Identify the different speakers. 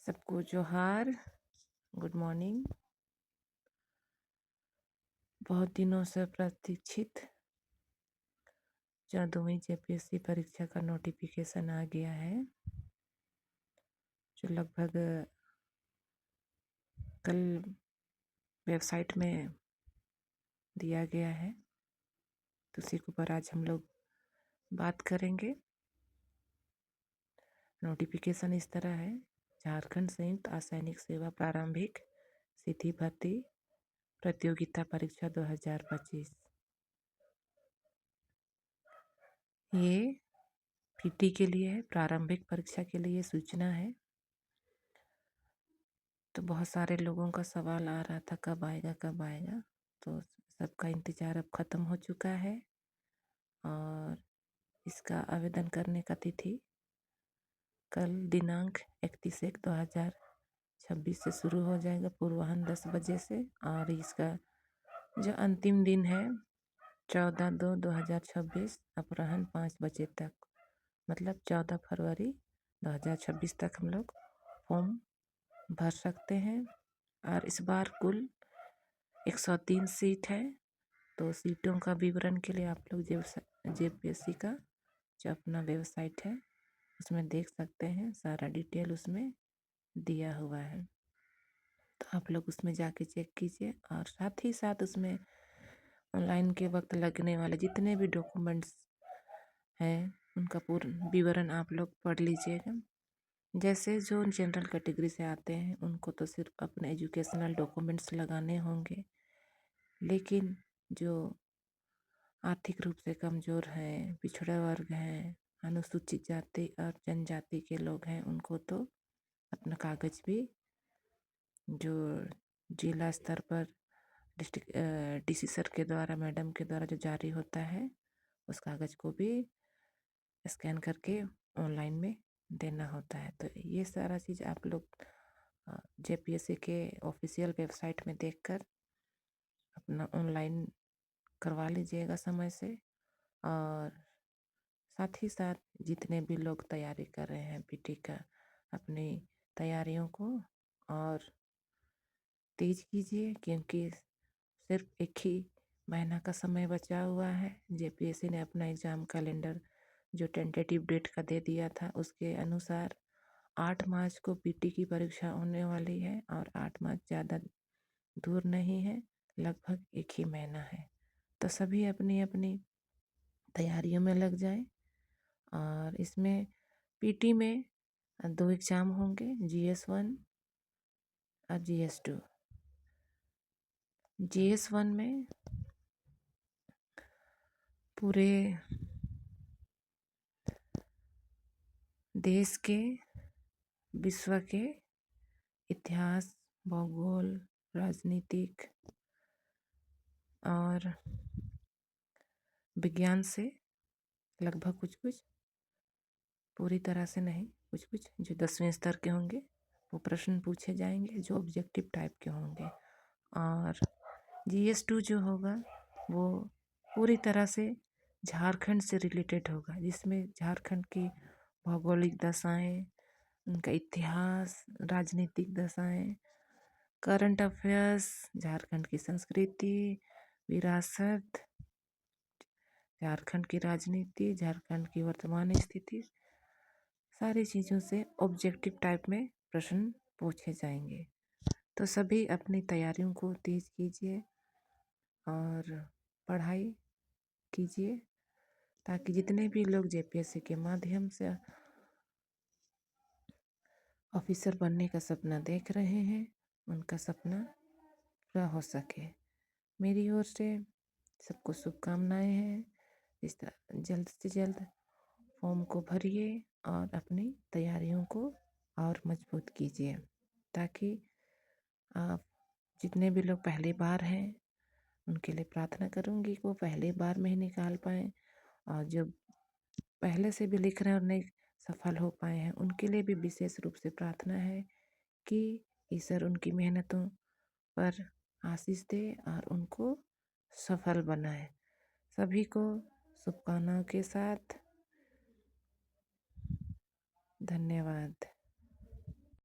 Speaker 1: सबको जोहार। Good morning. बहुत दिनों से प्रतीक्षित 14वीं जेपीएससी परीक्षा का नोटिफिकेशन आ गया है, जो लगभग कल वेबसाइट में दिया गया है। तो उसी के ऊपर आज हम लोग बात करेंगे। नोटिफिकेशन इस तरह है: झारखंड संयुक्त असैनिक सेवा प्रारंभिक सिद्धि भर्ती प्रतियोगिता परीक्षा 2025। ये पीटी के लिए है, प्रारंभिक परीक्षा के लिए सूचना है। तो बहुत सारे लोगों का सवाल आ रहा था कब आएगा कब आएगा, तो सबका इंतज़ार अब ख़त्म हो चुका है और इसका आवेदन करने का तिथि कल दिनांक 31/1/2026 से शुरू हो जाएगा, पूर्वाह्न 10 बजे से। और इसका जो अंतिम दिन है 14/2/2026 अपराह्न 5 बजे तक, मतलब 14 फरवरी 2026 तक हम लोग फॉर्म भर सकते हैं। और इस बार कुल 103 सीट है। तो सीटों का विवरण के लिए आप लोग जेपीएससी का जो अपना वेबसाइट है उसमें देख सकते हैं, सारा डिटेल उसमें दिया हुआ है। तो आप लोग उसमें जाके चेक कीजिए और साथ ही साथ उसमें ऑनलाइन के वक्त लगने वाले जितने भी डॉक्यूमेंट्स हैं उनका पूर्ण विवरण आप लोग पढ़ लीजिएगा। जैसे जो जनरल कैटेगरी से आते हैं उनको तो सिर्फ अपने एजुकेशनल डॉक्यूमेंट्स लगाने होंगे, लेकिन जो आर्थिक रूप से कमज़ोर हैं, पिछड़ा वर्ग हैं, अनुसूचित जाति और जनजाति के लोग हैं, उनको तो अपना कागज़ भी जो जिला स्तर पर डिस्ट्रिक्ट डीसी सर के द्वारा, मैडम के द्वारा जो जारी होता है, उस कागज़ को भी स्कैन करके ऑनलाइन में देना होता है। तो ये सारा चीज़ आप लोग जेपीएससी के ऑफिशियल वेबसाइट में देखकर अपना ऑनलाइन करवा लीजिएगा समय से। और साथ ही साथ जितने भी लोग तैयारी कर रहे हैं पीटी का, अपनी तैयारियों को और तेज कीजिए, क्योंकि सिर्फ एक ही महीना का समय बचा हुआ है। जेपीएससी ने अपना एग्ज़ाम कैलेंडर जो टेंटेटिव डेट का दे दिया था उसके अनुसार 8 मार्च को पीटी की परीक्षा होने वाली है और 8 मार्च ज़्यादा दूर नहीं है, लगभग एक ही महीना है। तो सभी अपनी अपनी तैयारियों में लग जाएं। और इसमें पीटी में 2 एग्ज़ाम होंगे, GS1 और GS2। GS1 में पूरे देश के, विश्व के इतिहास, भूगोल, राजनीतिक और विज्ञान से लगभग कुछ कुछ, पूरी तरह से नहीं, कुछ कुछ जो 10वें स्तर के होंगे वो प्रश्न पूछे जाएंगे जो ऑब्जेक्टिव टाइप के होंगे। और GS2 जो होगा वो पूरी तरह से झारखंड से रिलेटेड होगा, जिसमें झारखंड की भौगोलिक दशाएं, उनका इतिहास, राजनीतिक दशाएं, करंट अफेयर्स, झारखंड की संस्कृति, विरासत, झारखंड की राजनीति, झारखंड की वर्तमान स्थिति, सारी चीज़ों से ऑब्जेक्टिव टाइप में प्रश्न पूछे जाएंगे। तो सभी अपनी तैयारियों को तेज कीजिए और पढ़ाई कीजिए, ताकि जितने भी लोग जेपीएससी के माध्यम से ऑफिसर बनने का सपना देख रहे हैं उनका सपना पूरा हो सके। मेरी ओर से सबको शुभकामनाएं हैं। इस तरह जल्द से जल्द फॉर्म को भरिए और अपनी तैयारियों को और मजबूत कीजिए, ताकि आप जितने भी लोग पहली बार हैं उनके लिए प्रार्थना करूंगी कि वो पहली बार में ही निकाल पाएँ, और जो पहले से भी लिख रहे हैं और नहीं सफल हो पाए हैं उनके लिए भी विशेष रूप से प्रार्थना है कि ईश्वर उनकी मेहनतों पर आशीष दे और उनको सफल बनाए। सभी को शुभकामनाओं के साथ धन्यवाद।